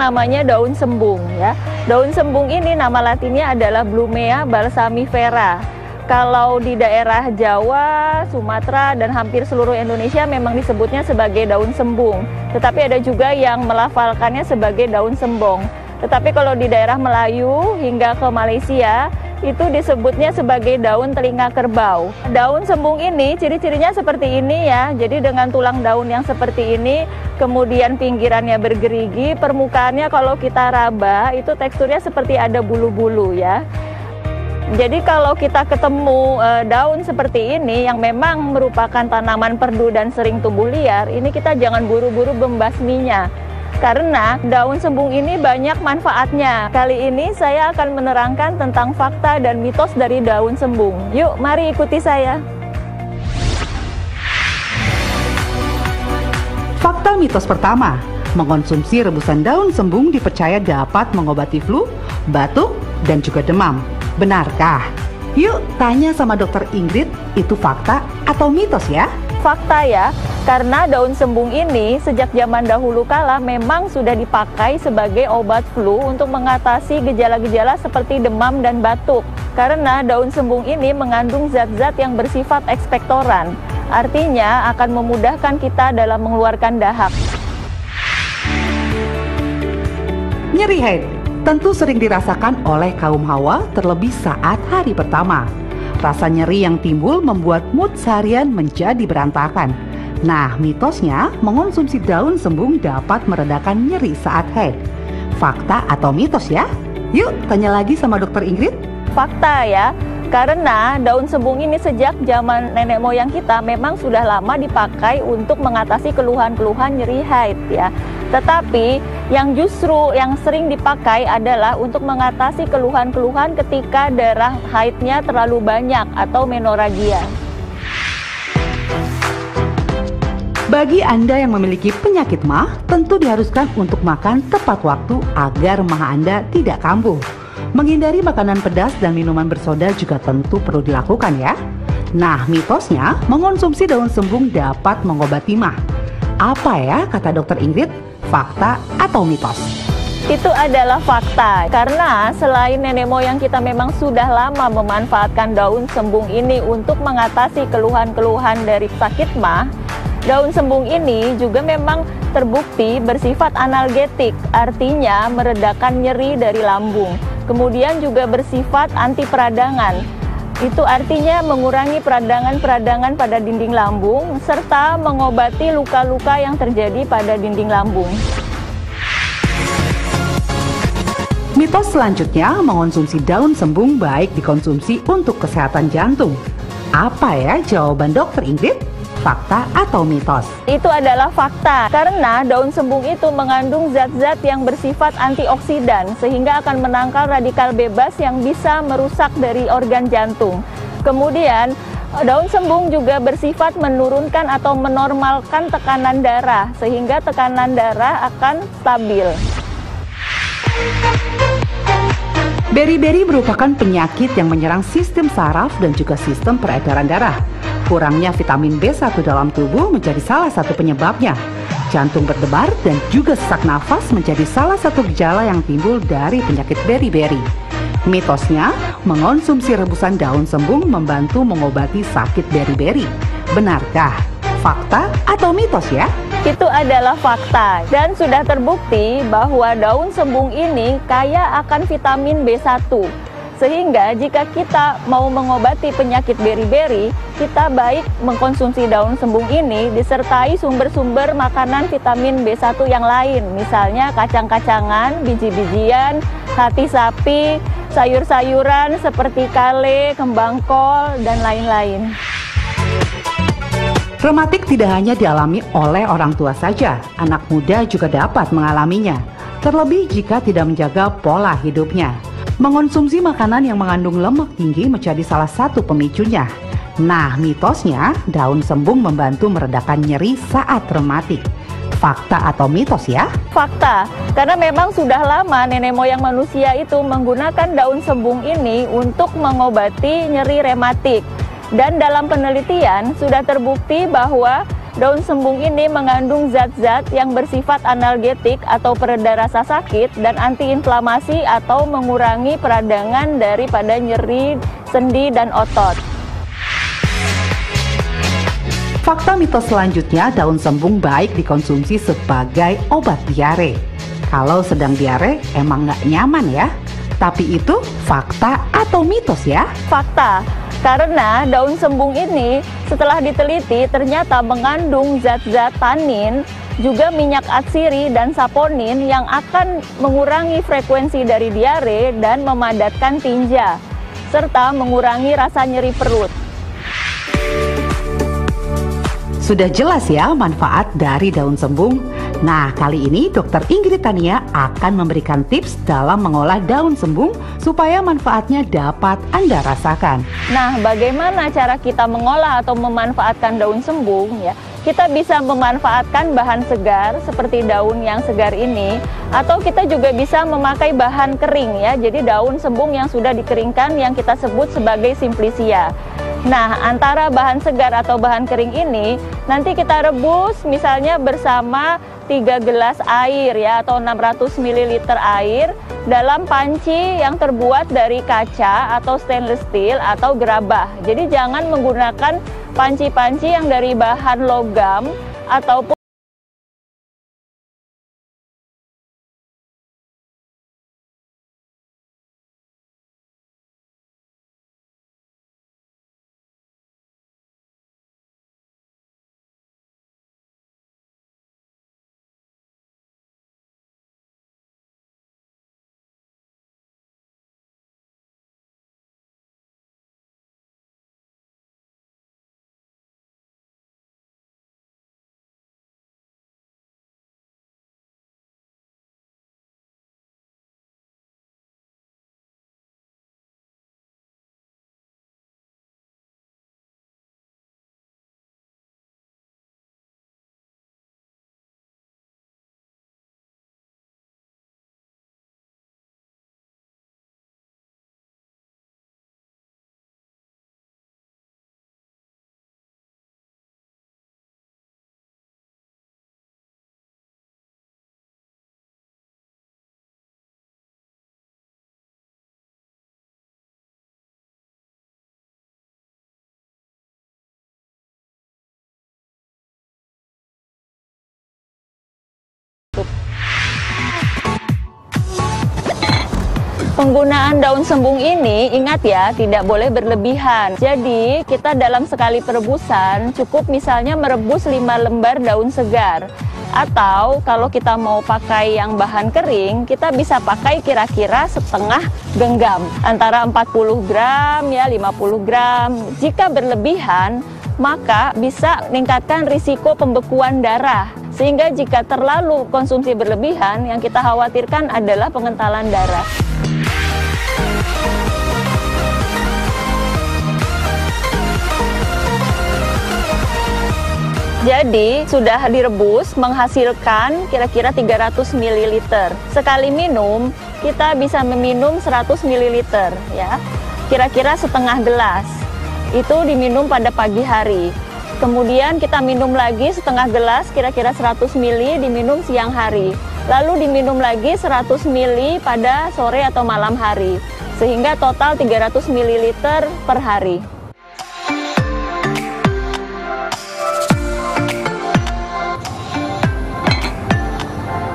namanya daun sembung ya. Daun sembung ini nama latinnya adalah Blumea balsamifera. Kalau di daerah Jawa, Sumatera, dan hampir seluruh Indonesia memang disebutnya sebagai daun sembung. Tetapi ada juga yang melafalkannya sebagai daun sembong. Tetapi kalau di daerah Melayu hingga ke Malaysia, itu disebutnya sebagai daun telinga kerbau. Daun sembung ini ciri-cirinya seperti ini ya. Jadi dengan tulang daun yang seperti ini, kemudian pinggirannya bergerigi, permukaannya kalau kita raba itu teksturnya seperti ada bulu-bulu ya. Jadi kalau kita ketemu daun seperti ini yang memang merupakan tanaman perdu dan sering tumbuh liar, ini kita jangan buru-buru membasminya. Karena daun sembung ini banyak manfaatnya. Kali ini saya akan menerangkan tentang fakta dan mitos dari daun sembung. Yuk, mari ikuti saya. Fakta mitos pertama, mengonsumsi rebusan daun sembung dipercaya dapat mengobati flu, batuk, dan juga demam. Benarkah? Yuk tanya sama Dokter Ingrid, itu fakta atau mitos ya? Fakta ya, karena daun sembung ini sejak zaman dahulu kala memang sudah dipakai sebagai obat flu untuk mengatasi gejala-gejala seperti demam dan batuk. Karena daun sembung ini mengandung zat-zat yang bersifat ekspektoran, artinya akan memudahkan kita dalam mengeluarkan dahak. Nyeri haid tentu sering dirasakan oleh kaum hawa terlebih saat hari pertama. Rasa nyeri yang timbul membuat mood seharian menjadi berantakan. Nah, mitosnya mengonsumsi daun sembung dapat meredakan nyeri saat haid. Fakta atau mitos ya? Yuk tanya lagi sama Dokter Ingrid. Fakta ya, karena daun sembung ini sejak zaman nenek moyang kita memang sudah lama dipakai untuk mengatasi keluhan-keluhan nyeri haid ya. Tetapi yang justru yang sering dipakai adalah untuk mengatasi keluhan-keluhan ketika darah haidnya terlalu banyak atau menoragia. Bagi Anda yang memiliki penyakit MAH, tentu diharuskan untuk makan tepat waktu agar MAH Anda tidak kambuh. Menghindari makanan pedas dan minuman bersoda juga tentu perlu dilakukan ya. Nah, mitosnya mengonsumsi daun sembung dapat mengobati MAH. Apa ya kata Dokter Ingrid? Fakta atau mitos? Itu adalah fakta, karena selain nenek moyang kita memang sudah lama memanfaatkan daun sembung ini untuk mengatasi keluhan-keluhan dari sakit MAH, daun sembung ini juga memang terbukti bersifat analgetik, artinya meredakan nyeri dari lambung. Kemudian juga bersifat anti peradangan. Itu artinya mengurangi peradangan-peradangan pada dinding lambung serta mengobati luka-luka yang terjadi pada dinding lambung. Mitos selanjutnya, mengonsumsi daun sembung baik dikonsumsi untuk kesehatan jantung. Apa ya jawaban Dokter Ingrid? Fakta atau mitos? Itu adalah fakta, karena daun sembung itu mengandung zat-zat yang bersifat antioksidan sehingga akan menangkal radikal bebas yang bisa merusak dari organ jantung. Kemudian daun sembung juga bersifat menurunkan atau menormalkan tekanan darah sehingga tekanan darah akan stabil. Beri-beri merupakan penyakit yang menyerang sistem saraf dan juga sistem peredaran darah. Kurangnya vitamin B1 dalam tubuh menjadi salah satu penyebabnya. Jantung berdebar dan juga sesak nafas menjadi salah satu gejala yang timbul dari penyakit beri-beri. Mitosnya, mengonsumsi rebusan daun sembung membantu mengobati sakit beri-beri. Benarkah? Fakta atau mitos ya? Itu adalah fakta dan sudah terbukti bahwa daun sembung ini kaya akan vitamin B1. Sehingga jika kita mau mengobati penyakit beri-beri, kita baik mengkonsumsi daun sembung ini disertai sumber-sumber makanan vitamin B1 yang lain. Misalnya kacang-kacangan, biji-bijian, hati sapi, sayur-sayuran seperti kale, kembang kol, dan lain-lain. Rematik tidak hanya dialami oleh orang tua saja, anak muda juga dapat mengalaminya. Terlebih jika tidak menjaga pola hidupnya. Mengonsumsi makanan yang mengandung lemak tinggi menjadi salah satu pemicunya. Nah, mitosnya daun sembung membantu meredakan nyeri saat rematik. Fakta atau mitos ya? Fakta, karena memang sudah lama nenek moyang manusia itu menggunakan daun sembung ini untuk mengobati nyeri rematik. Dan dalam penelitian sudah terbukti bahwa Daun sembung ini mengandung zat-zat yang bersifat analgetik atau pereda rasa sakit dan antiinflamasi atau mengurangi peradangan daripada nyeri sendi dan otot. Fakta mitos selanjutnya, daun sembung baik dikonsumsi sebagai obat diare. Kalau sedang diare emang nggak nyaman ya, tapi itu fakta atau mitos ya? Fakta, karena daun sembung ini setelah diteliti ternyata mengandung zat-zat tanin, juga minyak atsiri dan saponin yang akan mengurangi frekuensi dari diare dan memadatkan tinja, serta mengurangi rasa nyeri perut. Sudah jelas ya manfaat dari daun sembung. Nah, kali ini Dr. Ingrid Tania akan memberikan tips dalam mengolah daun sembung supaya manfaatnya dapat Anda rasakan. Nah, bagaimana cara kita mengolah atau memanfaatkan daun sembung ya? Kita bisa memanfaatkan bahan segar seperti daun yang segar ini, atau kita juga bisa memakai bahan kering ya. Jadi daun sembung yang sudah dikeringkan yang kita sebut sebagai simplicia. Nah, antara bahan segar atau bahan kering ini nanti kita rebus misalnya bersama 3 gelas air ya, atau 600 ml air dalam panci yang terbuat dari kaca atau stainless steel atau gerabah. Jadi jangan menggunakan panci-panci yang dari bahan logam ataupun penggunaan daun sembung ini, ingat ya, tidak boleh berlebihan. Jadi, kita dalam sekali perebusan cukup misalnya merebus 5 lembar daun segar. Atau kalau kita mau pakai yang bahan kering, kita bisa pakai kira-kira setengah genggam. Antara 40 gram ya, 50 gram. Jika berlebihan, maka bisa meningkatkan risiko pembekuan darah. Sehingga jika terlalu konsumsi berlebihan, yang kita khawatirkan adalah pengentalan darah. Jadi sudah direbus menghasilkan kira-kira 300 ml. Sekali minum kita bisa meminum 100 ml ya. Kira-kira setengah gelas. Itu diminum pada pagi hari. Kemudian kita minum lagi setengah gelas kira-kira 100 ml diminum siang hari. Lalu diminum lagi 100 ml pada sore atau malam hari. Sehingga total 300 ml per hari.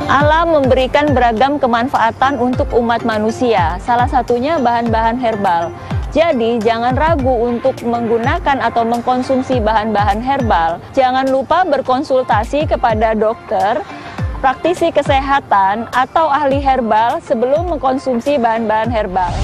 Alam memberikan beragam kemanfaatan untuk umat manusia, salah satunya bahan-bahan herbal. Jadi, jangan ragu untuk menggunakan atau mengkonsumsi bahan-bahan herbal. Jangan lupa berkonsultasi kepada dokter, praktisi kesehatan, atau ahli herbal sebelum mengkonsumsi bahan-bahan herbal.